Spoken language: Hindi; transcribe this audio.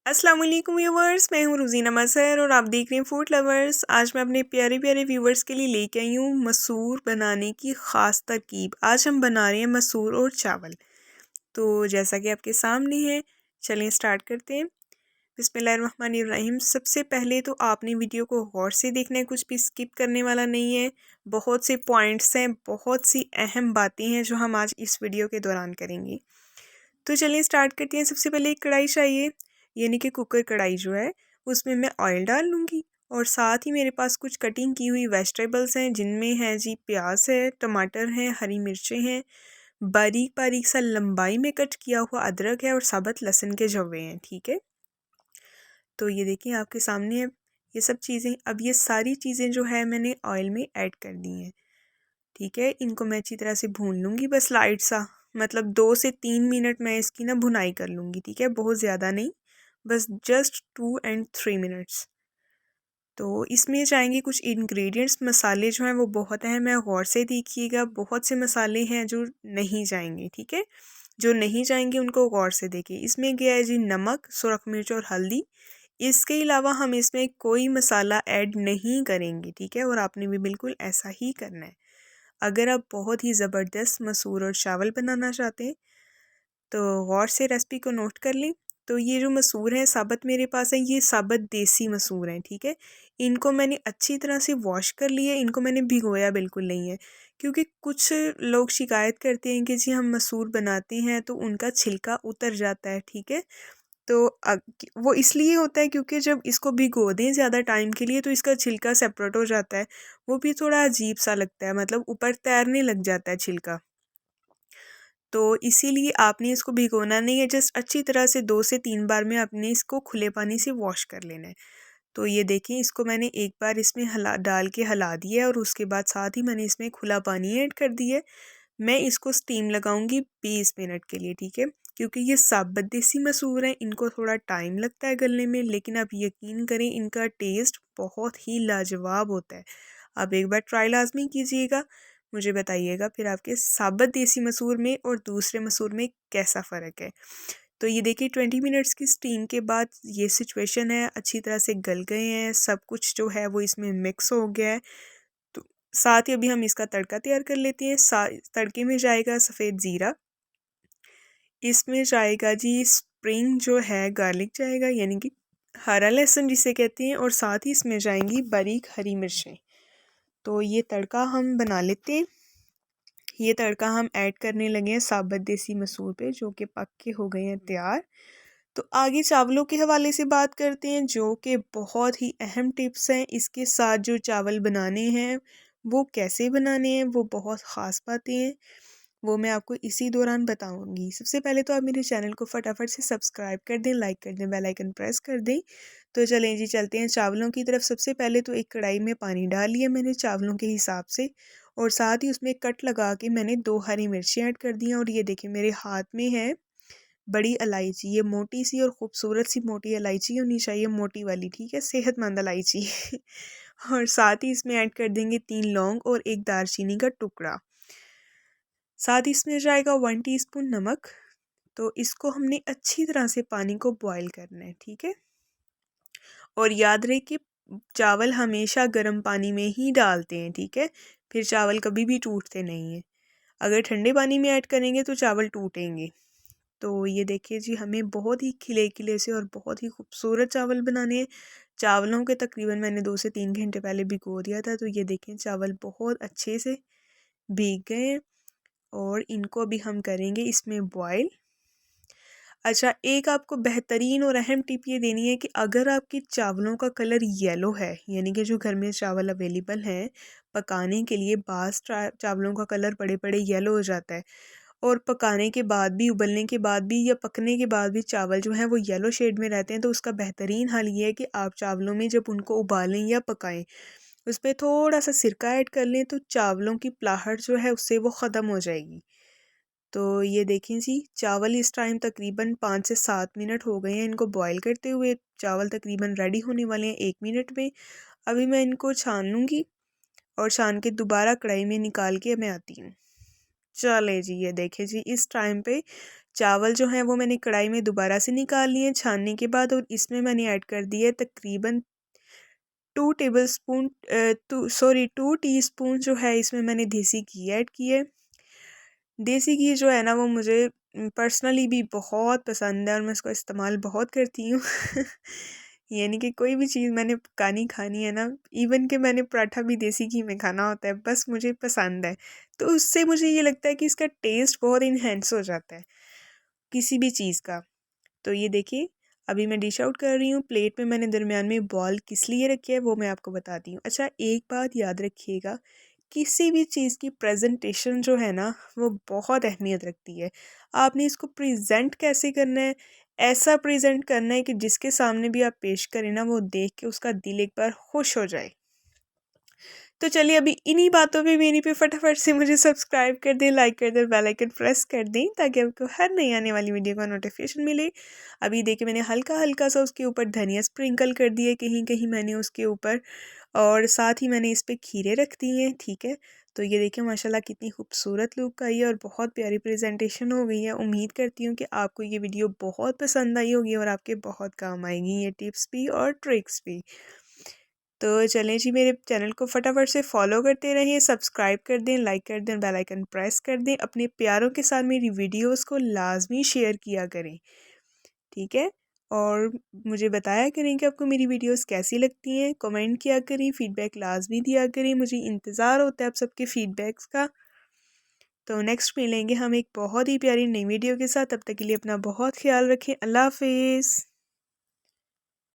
अस्सलाम वालेकुम व्यूवर्स, मैं हूँ रुज़ीना मज़हर और आप देख रहे हैं फूड लवर्स। आज मैं अपने प्यारे प्यारे व्यूवर्स के लिए लेके आई हूँ मसूर बनाने की ख़ास तरकीब। आज हम बना रहे हैं मसूर और चावल। तो जैसा कि आपके सामने है, चलें स्टार्ट करते हैं। बिस्मिल्लाहिर्रहमानिर्रहीम। सबसे पहले तो आपने वीडियो को गौर से देखना है, कुछ भी स्किप करने वाला नहीं है। बहुत से पॉइंट्स हैं, बहुत सी अहम बातें हैं जो हम आज इस वीडियो के दौरान करेंगे। तो चलिए स्टार्ट करते हैं। सबसे पहले एक कढ़ाई चाहिए, यानी कि कुकर कढ़ाई जो है, उसमें मैं ऑयल डाल लूँगी और साथ ही मेरे पास कुछ कटिंग की हुई वेजिटेबल्स हैं, जिनमें है जी प्याज है, टमाटर हैं, हरी मिर्चें हैं, बारीक बारीक सा लंबाई में कट किया हुआ अदरक है और साबुत लहसुन के जवे हैं। ठीक है, तो ये देखिए आपके सामने है ये सब चीज़ें। अब ये सारी चीज़ें जो है मैंने ऑयल में ऐड कर दी हैं। ठीक है, इनको मैं अच्छी तरह से भून लूँगी, बस लाइट सा, मतलब 2 से 3 मिनट मैं इसकी ना भुनाई कर लूँगी। ठीक है, बहुत ज़्यादा नहीं, बस जस्ट 2 एंड 3 मिनट्स। तो इसमें जाएंगे कुछ इंग्रेडिएंट्स, मसाले जो हैं वो बहुत अहम है, गौर से देखिएगा। बहुत से मसाले हैं जो नहीं जाएंगे। ठीक है, जो नहीं जाएंगे उनको गौर से देखिए। इसमें गया है जी नमक, सुरख मिर्च और हल्दी। इसके अलावा हम इसमें कोई मसाला ऐड नहीं करेंगे। ठीक है, और आपने भी बिल्कुल ऐसा ही करना है। अगर आप बहुत ही ज़बरदस्त मसूर और चावल बनाना चाहते हैं तो गौर से रेसिपी को नोट कर लें। तो ये जो मसूर हैं साबुत मेरे पास है, ये साबुत देसी मसूर हैं। ठीक है, इनको मैंने अच्छी तरह से वॉश कर लिया, इनको मैंने भिगोया बिल्कुल नहीं है, क्योंकि कुछ लोग शिकायत करते हैं कि जी हम मसूर बनाते हैं तो उनका छिलका उतर जाता है। ठीक है, तो वो इसलिए होता है क्योंकि जब इसको भिगो दें ज़्यादा टाइम के लिए तो इसका छिलका सेपरेट हो जाता है। वो भी थोड़ा अजीब सा लगता है, मतलब ऊपर तैरने लग जाता है छिलका। तो इसीलिए आपने इसको भिगोना नहीं है, जस्ट अच्छी तरह से 2 से 3 बार में आपने इसको खुले पानी से वॉश कर लेना है। तो ये देखें, इसको मैंने एक बार इसमें डाल के हिला दिया है और उसके बाद साथ ही मैंने इसमें खुला पानी ऐड कर दिया है। मैं इसको स्टीम लगाऊंगी 20 मिनट के लिए। ठीक है, क्योंकि ये साबुत देसी मसूर हैं, इनको थोड़ा टाइम लगता है गलने में, लेकिन आप यकीन करें इनका टेस्ट बहुत ही लाजवाब होता है। आप एक बार ट्राई लाजमी कीजिएगा, मुझे बताइएगा फिर आपके साबुत देसी मसूर में और दूसरे मसूर में कैसा फ़र्क है। तो ये देखिए 20 मिनट्स की स्टीम के बाद ये सिचुएशन है, अच्छी तरह से गल गए हैं, सब कुछ जो है वो इसमें मिक्स हो गया है। तो साथ ही अभी हम इसका तड़का तैयार कर लेते हैं। तड़के में जाएगा सफ़ेद ज़ीरा, इसमें जाएगा जी स्प्रिंग जो है गार्लिक जाएगा, यानी कि हरा लहसुन जिसे कहते हैं, और साथ ही इसमें जाएंगी बारीक हरी मिर्चें। तो ये तड़का हम बना लेते हैं। ये तड़का हम ऐड करने लगे हैं साबुत देसी मसूर पे, जो कि पक के हो गए हैं तैयार। तो आगे चावलों के हवाले से बात करते हैं, जो कि बहुत ही अहम टिप्स हैं। इसके साथ जो चावल बनाने हैं वो कैसे बनाने हैं, वो बहुत ख़ास बातें हैं, वो मैं आपको इसी दौरान बताऊंगी। सबसे पहले तो आप मेरे चैनल को फटाफट से सब्सक्राइब कर दें, लाइक कर दें, बेल आइकन प्रेस कर दें। तो चलें जी, चलते हैं चावलों की तरफ। सबसे पहले तो एक कढ़ाई में पानी डाल लिया मैंने चावलों के हिसाब से, और साथ ही उसमें कट लगा के मैंने 2 हरी मिर्ची ऐड कर दी हैं। और ये देखिए मेरे हाथ में है बड़ी इलायची, ये मोटी सी और खूबसूरत सी मोटी इलायची होनी चाहिए, मोटी वाली। ठीक है, सेहतमंद इलायची। और साथ ही इसमें ऐड कर देंगे 3 लौंग और एक दालचीनी का टुकड़ा। साथ ही इसमें जाएगा 1 टीस्पून नमक। तो इसको हमने अच्छी तरह से पानी को बॉईल करना है। ठीक है, और याद रहे कि चावल हमेशा गर्म पानी में ही डालते हैं। ठीक है, फिर चावल कभी भी टूटते नहीं हैं। अगर ठंडे पानी में ऐड करेंगे तो चावल टूटेंगे। तो ये देखिए जी, हमें बहुत ही खिले खिले से और बहुत ही खूबसूरत चावल बनाने हैं। चावलों के तकरीबन मैंने 2 से 3 घंटे पहले भिगो दिया था। तो ये देखें चावल बहुत अच्छे से भीग गए हैं और इनको अभी हम करेंगे इसमें बॉयल। अच्छा, एक आपको बेहतरीन और अहम टिप ये देनी है कि अगर आपके चावलों का कलर येलो है, यानी कि जो घर में चावल अवेलेबल हैं पकाने के लिए, बास चावलों का कलर बड़े बड़े येलो हो जाता है, और पकाने के बाद भी, उबलने के बाद भी या पकने के बाद भी चावल जो हैं वो येलो शेड में रहते हैं, तो उसका बेहतरीन हल ये है कि आप चावलों में जब उनको उबालें या पकाएं, उस पर थोड़ा सा सिरका ऐड कर लें, तो चावलों की पलाहट जो है उससे वो ख़त्म हो जाएगी। तो ये देखें जी, चावल इस टाइम तकरीबन 5 से 7 मिनट हो गए हैं इनको बॉईल करते हुए। चावल तकरीबन रेडी होने वाले हैं 1 मिनट में। अभी मैं इनको छान लूँगी और छान के दोबारा कढ़ाई में निकाल के मैं आती हूँ। चले जी, ये देखें जी, इस टाइम पे चावल जो हैं वो मैंने कढ़ाई में दोबारा से निकाल लिए छानने के बाद, और इसमें मैंने ऐड कर दिए तकरीबन 2 टीस्पून जो है इसमें मैंने देसी घी ऐड किए। देसी घी जो है ना वो मुझे पर्सनली भी बहुत पसंद है और मैं इसको इस्तेमाल बहुत करती हूँ। यानी कि कोई भी चीज़ मैंने पकानी खानी है ना, इवन कि मैंने पराठा भी देसी घी में खाना होता है, बस मुझे पसंद है। तो उससे मुझे ये लगता है कि इसका टेस्ट बहुत इन्हेंस हो जाता है किसी भी चीज़ का। तो ये देखिए अभी मैं डिश आउट कर रही हूँ। प्लेट में मैंने दरमियान में बॉल किस लिए रखी है वो मैं आपको बताती हूँ। अच्छा, एक बात याद रखिएगा, किसी भी चीज़ की प्रेजेंटेशन जो है ना वो बहुत अहमियत रखती है। आपने इसको प्रेजेंट कैसे करना है, ऐसा प्रेजेंट करना है कि जिसके सामने भी आप पेश करें ना वो देख के उसका दिल एक बार खुश हो जाए। तो चलिए अभी इन्हीं बातों पे मेरी पे फटाफट से मुझे सब्सक्राइब कर दें, लाइक कर दें, बेल आइकन प्रेस कर दें ताकि आपको हर नई आने वाली वीडियो का नोटिफिकेशन मिले। अभी देखिए मैंने हल्का हल्का सा उसके ऊपर धनिया स्प्रिंकल कर दिया कहीं कहीं मैंने उसके ऊपर, और साथ ही मैंने इस पर खीरे रख दिए हैं। ठीक है, तो ये देखिए माशाल्लाह कितनी खूबसूरत लुक आई है और बहुत प्यारी प्रेजेंटेशन हो गई है। उम्मीद करती हूँ कि आपको ये वीडियो बहुत पसंद आई होगी और आपके बहुत काम आएगी ये टिप्स भी और ट्रिक्स भी। तो चलें जी, मेरे चैनल को फटाफट से फॉलो करते रहिए, सब्सक्राइब कर दें, लाइक कर दें, बेल आइकन प्रेस कर दें। अपने प्यारों के साथ मेरी वीडियोस को लाजमी शेयर किया करें। ठीक है, और मुझे बताया करें कि आपको मेरी वीडियोस कैसी लगती हैं, कमेंट किया करें, फीडबैक लाजमी दिया करें, मुझे इंतज़ार होता है आप सबके फीडबैक्स का। तो नेक्स्ट मिलेंगे हम एक बहुत ही प्यारी नई वीडियो के साथ, तब तक के लिए अपना बहुत ख्याल रखें। अल्लाह हाफिज़।